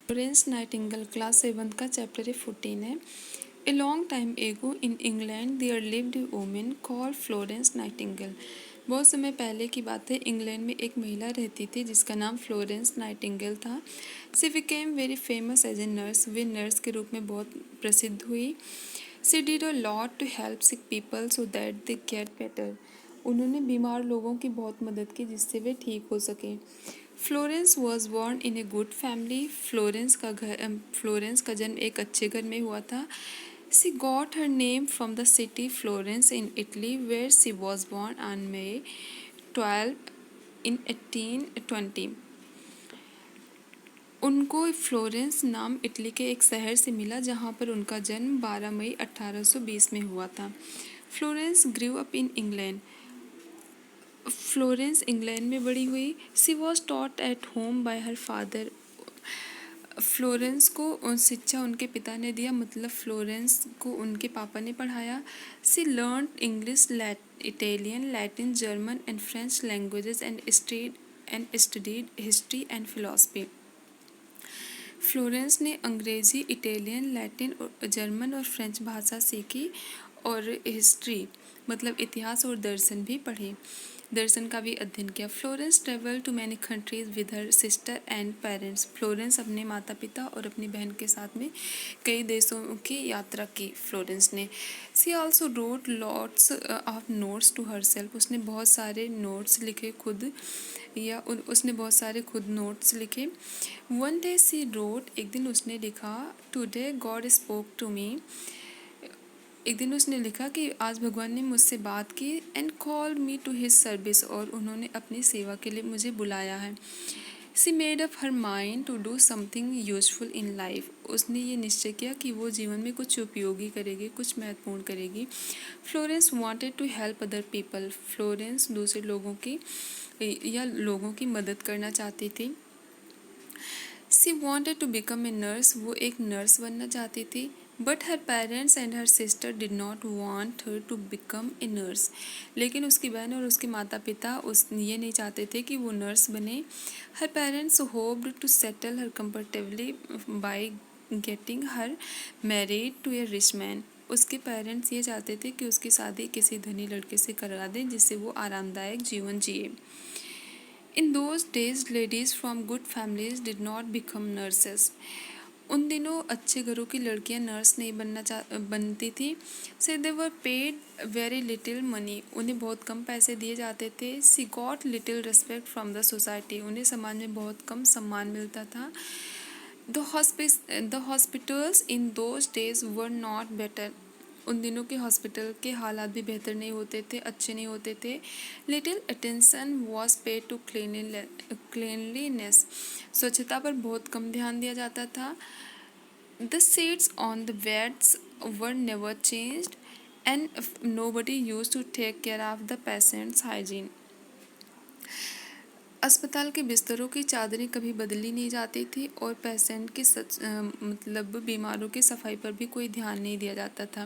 Florence Nightingale class 7 का chapter 14 है। ए long time ago in England there lived a woman called Florence Nightingale. बहुत समय पहले की बात है, इंग्लैंड में एक महिला रहती थी जिसका नाम फ्लोरेंस नाइटिंगेल था। She became very famous as a nurse. वे नर्स के रूप में बहुत प्रसिद्ध हुई। She did a lot to help sick people so that they get better. उन्होंने बीमार लोगों की बहुत मदद की जिससे वे ठीक हो सके। Florence was born in a good family. Florence का जन्म एक अच्छे घर में हुआ था। She got her name from the city Florence in Italy where she was born on May 12 in 1820। उनको फ्लोरेंस नाम इटली के एक शहर से मिला जहाँ पर उनका जन्म 12 मई 1820 में हुआ था। Florence grew up in England. Florence England में बड़ी हुई। She was taught at home by her father. Florence को शिक्षा उनके पिता ने दिया, मतलब फ्लोरेंस को उनके पापा ने पढ़ाया। She learn English, Italian, Latin, German and French languages and studied history and philosophy. Florence ने अंग्रेजी, इटालियन, लैटिन, जर्मन और फ्रेंच भाषा सीखी और हिस्ट्री मतलब इतिहास और दर्शन भी पढ़े, दर्शन का भी अध्ययन किया। Florence travel to many countries with her sister and parents. Florence अपने माता पिता और अपनी बहन के साथ में कई देशों की यात्रा की फ्लोरेंस ने। She also wrote lots of notes to herself. उसने बहुत सारे नोट्स लिखे खुद, या उसने बहुत सारे खुद नोट्स लिखे। वन डे सी रोट, एक दिन उसने लिखा, today God spoke to me. एक दिन उसने लिखा कि आज भगवान ने मुझसे बात की। And called me to his service, और उन्होंने अपनी सेवा के लिए मुझे बुलाया है। She made up her mind to do something useful in life. उसने ये निश्चय किया कि वो जीवन में कुछ उपयोगी करेगी, कुछ महत्वपूर्ण करेगी। Florence wanted to help other people. Florence दूसरे लोगों की मदद करना चाहती थी। She wanted to become a nurse. वो एक नर्स बनना चाहती थी। But her parents and her sister did not want her to become a nurse. लेकिन उसकी बहन और उसके माता पिता ये नहीं चाहते थे कि वो नर्स बने। Her parents hoped to settle her comfortably by getting her married to a rich man. उसके पेरेंट्स ये चाहते थे कि उसकी शादी किसी धनी लड़के से करा दें जिससे वो आरामदायक जीवन जिए। In those days, ladies from good families did not become nurses. उन दिनों अच्छे घरों की लड़कियां नर्स नहीं बनती थी। So they were paid very little money. उन्हें बहुत कम पैसे दिए जाते थे। She got little respect from the society. उन्हें समाज में बहुत कम सम्मान मिलता था। The hospitals in those days were not better. उन दिनों के हॉस्पिटल के हालात भी बेहतर नहीं होते थे, अच्छे नहीं होते थे। Little attention was paid to cleanliness. स्वच्छता पर बहुत कम ध्यान दिया जाता था। The sheets on the beds were never changed and nobody used to take care of the patients hygiene. अस्पताल के बिस्तरों की चादरें कभी बदली नहीं जाती थी और पेशेंट की मतलब बीमारों की सफाई पर भी कोई ध्यान नहीं दिया जाता था।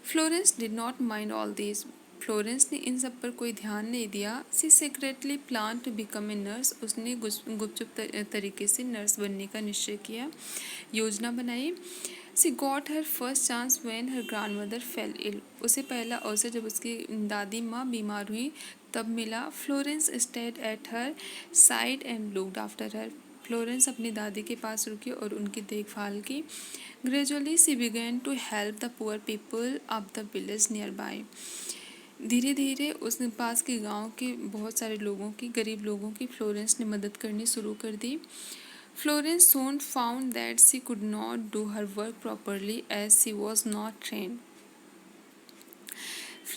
Florence did not mind all this. Florence ने इन सब पर कोई ध्यान नहीं दिया। She secretly plan to become a nurse. उसने गुपचुप तरीके से नर्स बनने का निश्चय किया, योजना बनाई। She got her first chance when her grandmother fell ill. उसे पहला अवसर जब उसकी दादी माँ बीमार हुई तब मिला। Florence stayed at her side and looked after her. Florence अपनी दादी के पास रुकी और उनकी देखभाल की। Gradually she began to help the poor people of the village nearby. धीरे धीरे उसने पास के गांव के बहुत सारे लोगों की, गरीब लोगों की फ्लोरेंस ने मदद करनी शुरू कर दी। Florence soon found that she could not do her work properly as she was not trained.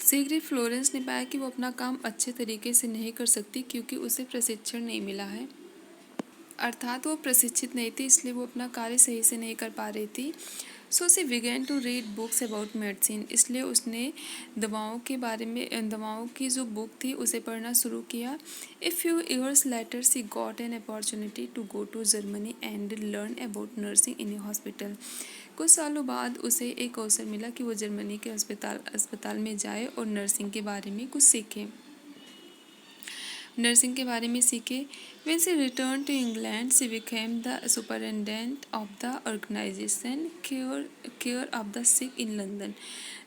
शीघ्र ही फ्लोरेंस ने पाया कि वो अपना काम अच्छे तरीके से नहीं कर सकती क्योंकि उसे प्रशिक्षण नहीं मिला है, अर्थात वो प्रशिक्षित नहीं थी, इसलिए वो अपना कार्य सही से नहीं कर पा रही थी। So she began to read books about medicine. इसलिए उसने दवाओं के बारे में, दवाओं की जो बुक थी उसे पढ़ना शुरू किया। A few years later she got an opportunity to go to Germany and learn about nursing in a hospital. कुछ सालों बाद उसे एक अवसर मिला कि वो जर्मनी के अस्पताल में जाए और नर्सिंग के बारे में कुछ सीखे। नर्सिंग के बारे में सीखे। When she returned to England, she became the superintendent of the organization care of the sick in London.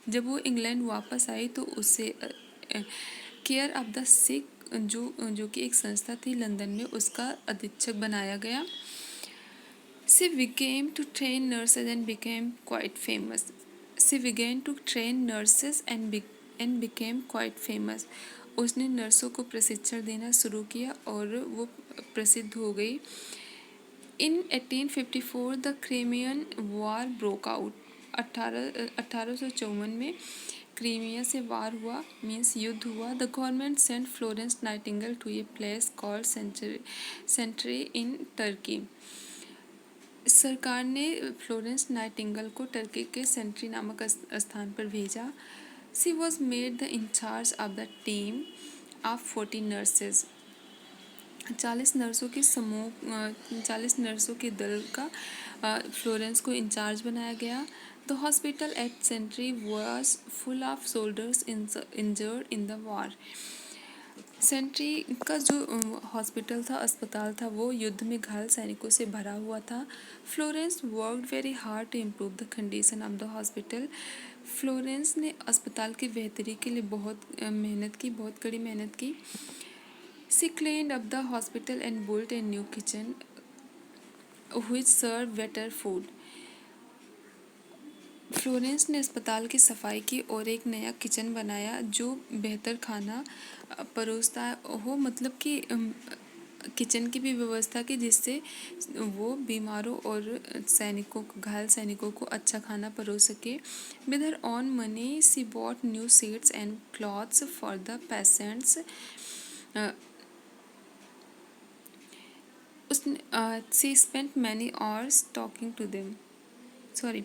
जब वो इंग्लैंड वापस आई तो उसे केयर ऑफ द सिक जो कि एक संस्था थी लंदन में, उसका अधीक्षक बनाया गया। She began to train nurses and became quite famous. She began to train nurses and became quite famous. उसने नर्सों को प्रशिक्षण देना शुरू किया और वो प्रसिद्ध हो गई। In 1854 the Crimean War broke out. 1854 में क्रीमिया से वार हुआ, मीन्स युद्ध हुआ। The government sent Florence Nightingale to a place called Sentry in Turkey. सरकार ने फ्लोरेंस नाइटिंगेल को टर्की के सेंट्री नामक स्थान पर भेजा। She was made the in charge of the team of 40 nurses. 40 नर्सों के समूह 40 नर्सों के दल का फ्लोरेंस को इंचार्ज बनाया गया। The hospital at Scutari was full of soldiers injured in the war. Scutari का जो हॉस्पिटल था, अस्पताल था, वो युद्ध में घायल सैनिकों से भरा हुआ था। Florence worked very hard to improve the condition of the hospital. Florence ने अस्पताल की बेहतरी के लिए बहुत मेहनत की, बहुत कड़ी मेहनत की। She cleaned up the hospital and built a new kitchen which served better food. Florence ने अस्पताल की सफाई की और एक नया किचन बनाया जो बेहतर खाना परोसता हो, मतलब कि किचन की भी व्यवस्था की जिससे वो बीमारों और सैनिकों को, घायल सैनिकों को अच्छा खाना परोस सके। With her own money she bought new sheets and clothes for the patients. उसने she spent many hours talking to them, sorry,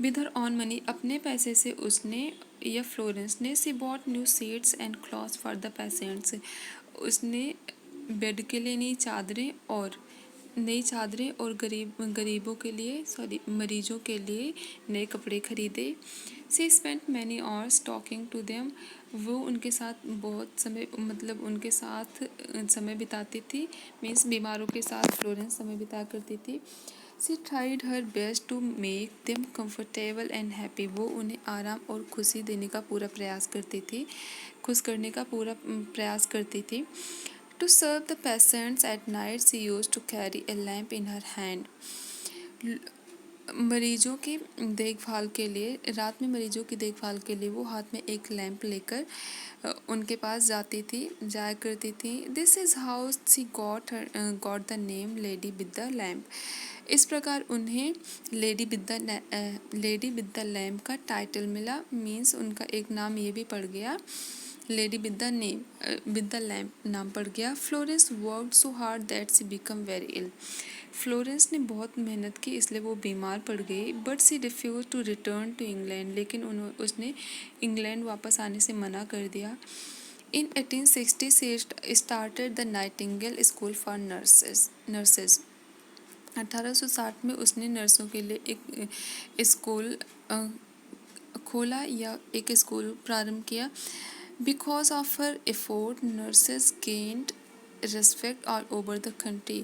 with her own money, अपने पैसे से उसने या फ्लोरेंस ने she bought new sheets and clothes for the patients, उसने bed के लिए नई चादरें और गरीबों के लिए, सॉरी, मरीजों के लिए नए कपड़े खरीदे। She spent many hours talking to them, वो उनके साथ बहुत समय, मतलब उनके साथ समय बिताती थी, मीन्स बीमारों के साथ फ्लोरेंस समय बिताया करती थी। She tried her best to make them comfortable and happy, वो उन्हें आराम और खुशी देने का पूरा प्रयास करती थी, खुश करने का पूरा प्रयास करती थी। To serve the patients at night, she used to carry a lamp in her hand. मरीजों की देखभाल के लिए, रात में मरीजों की देखभाल के लिए वो हाथ में एक लैंप लेकर उनके पास जाया करती थी। This is how she got the name lady with the lamp. इस प्रकार उन्हें लेडी विद द लैम्प का टाइटल मिला, मीन्स उनका एक नाम ये भी पड़ गया, लेडी विद द लैम्प नाम पड़ गया। Florence worked so hard that she become very ill. Florence ने बहुत मेहनत की इसलिए वो बीमार पड़ गई। But she refuse to return to England, लेकिन उसने इंग्लैंड वापस आने से मना कर दिया। इन 1860 she started the Nightingale School for nurses. 1860 में उसने नर्सों के लिए एक स्कूल खोला या एक स्कूल प्रारंभ किया। Because of her effort nurses gained respect all over the country.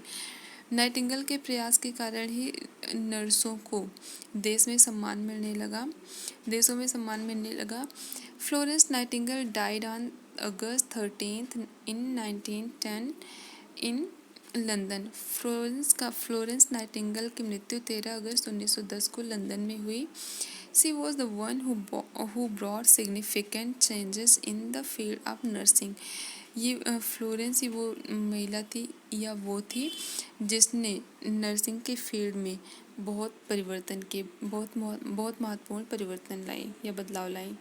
Nightingale के प्रयास के कारण ही नर्सों को देशों में सम्मान मिलने लगा। Florence Nightingale died on August 13 in 1910 in London. Florence Nightingale की मृत्यु 13 अगस्त 1910 को लंदन में हुई। She was the one who brought significant changes in the field of nursing. ये फ्लोरेंस ही वो महिला थी या वो थी जिसने नर्सिंग के फील्ड में बहुत परिवर्तन किए, बहुत महत्वपूर्ण परिवर्तन लाई या बदलाव लाई।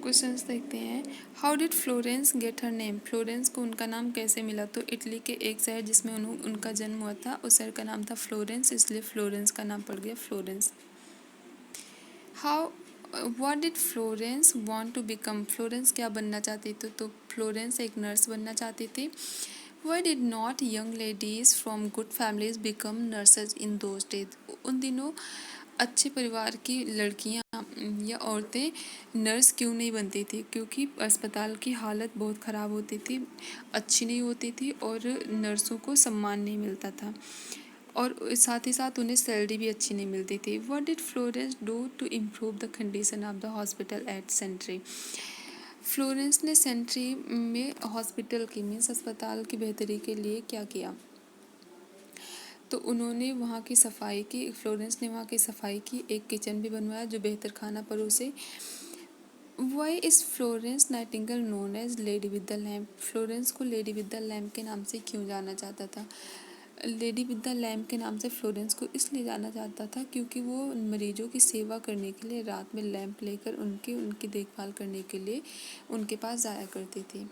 क्वेश्चंस देखते हैं। How did Florence get her name? Florence को उनका नाम कैसे मिला? तो इटली के एक शहर जिसमें उनका जन्म हुआ था, उस शहर का नाम था फ्लोरेंस, इसलिए फ्लोरेंस का नाम पड़ गया Florence. How what did Florence want to become? Florence क्या बनना चाहती थी? तो फ्लोरेंस एक नर्स बनना चाहती थी। Why did not young ladies from good families become nurses in those days? उन दिनों अच्छे परिवार की लड़कियां या औरतें नर्स क्यों नहीं बनती थी, क्योंकि अस्पताल की हालत बहुत ख़राब होती थी, अच्छी नहीं होती थी और नर्सों को सम्मान नहीं मिलता था और साथ ही साथ उन्हें सैलरी भी अच्छी नहीं मिलती थी। What did Florence do to improve the condition of the hospital at Scutari? Florence ने सेंट्री में हॉस्पिटल की मीन्स अस्पताल की बेहतरी के लिए क्या किया? तो उन्होंने वहाँ की सफाई की, फ्लोरेंस ने वहाँ की सफाई की, एक किचन भी बनवाया जो बेहतर खाना परोसे। Why is Florence Nightingale known as lady with the lamp? Florence को लेडी विद द लैम्प के नाम से क्यों जाना जाता था? लेडी विद द लैम्प के नाम से फ्लोरेंस को इसलिए जाना जाता था क्योंकि वो मरीजों की सेवा करने के लिए रात में लैंप लेकर उनकी देखभाल करने के लिए उनके पास जाया करती थी।